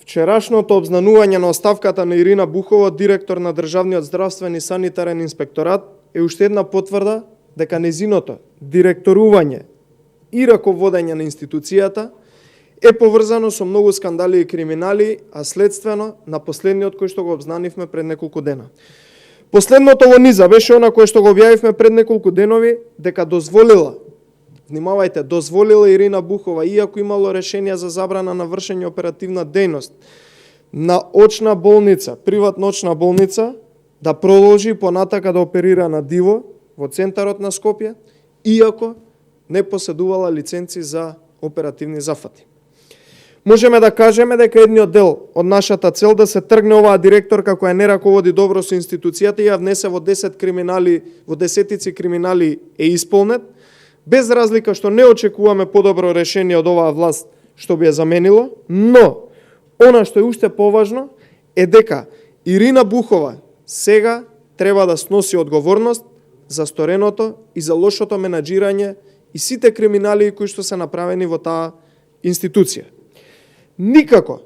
Вчерашното обзнанување на оставката на Ирина Бухова, директор на Државниот здравствен и санитарен инспекторат, е уште една потврда дека незиното директорување и раководење на институцијата е поврзано со многу скандали и криминали, а следствено на последниот кој што го обзнанивме пред неколку дена. Последното во низа беше она кое што го објавивме пред неколку денови, дека дозволила, внимавајте, дозволила Ирина Бухова, иако имало решение за забрана на вршење оперативна дејност на очна болница, приватна очна болница, да продолжи понатака да оперира на диво во центарот на Скопје, иако не поседувала лиценци за оперативни зафати. Можеме да кажеме дека едниот дел од нашата цел да се тргне оваа директорка која не раководи добро со институцијата и ја внесе во 10 криминали, во десетици криминали е исполнет, без разлика што не очекуваме подобро решение од оваа власт што би ја заменило, но она што е уште поважно е дека Ирина Бухова сега треба да сноси одговорност за стореното и за лошото менаџирање и сите криминали кои што се направени во таа институција. Никако,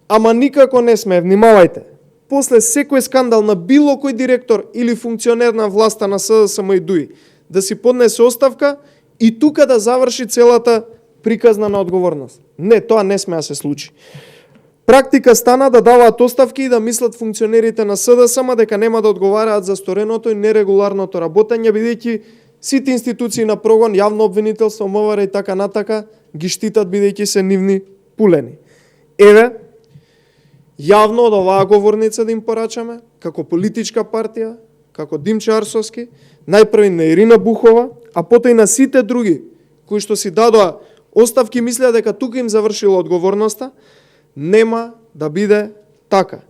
ама никако не сме, внимавајте, после секој скандал на било кој директор или функционер на власта на СДСМ и ДУИ да си поднесе оставка и тука да заврши целата приказна на одговорност. Не, тоа не сме да се случи. Практика стана да даваат оставки и да мислат функционерите на СДСМ дека нема да одговараат за стореното и нерегуларното работење, бидејќи сите институции на прогон, јавно обвинителство, МВР и така натака ги штитат бидејќи се нивни пулени. Еве, јавно од оваа говорница да им порачаме, како политичка партија, како Димче Арсовски, најпрви на Ирина Бухова, а потоа и на сите други кои што си дадоа оставки, мислеа дека тука им завршила одговорноста, нема да биде така.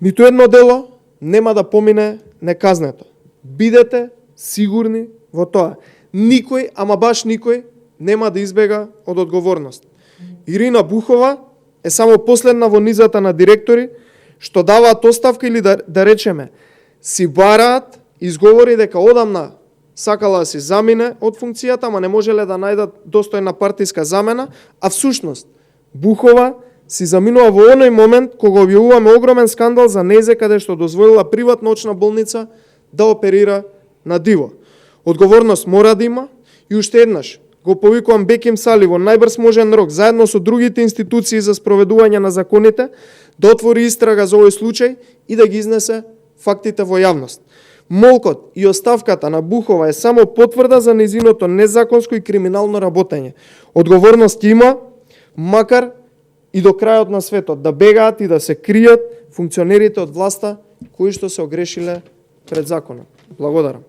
Ниту едно дело нема да помине неказнето. Бидете сигурни во тоа. Никој, ама баш никој, нема да избега од одговорност. Ирина Бухова е само последна во низата на директори што даваат оставка или да речеме си бараат изговори дека одамна сакала да се замине од функцијата, ама не можеле да најдат достојна партиска замена, а всушност Бухова си заминува во оној момент кога објавуваме огромен скандал за незе каде што дозволила приватна очна болница да оперира на диво. Одговорност мора да има и уште еднаш го повикувам Беким Сали во најбрз можен рок, заедно со другите институции за спроведување на законите, да отвори истрага за овој случај и да ги изнесе фактите во јавност. Молкот и оставката на Бухова е само потврда за незиното незаконско и криминално работење. Одговорност има, макар и до крајот на светот, да бегаат и да се кријат функционерите од власта кои што се огрешиле пред законот. Благодарам.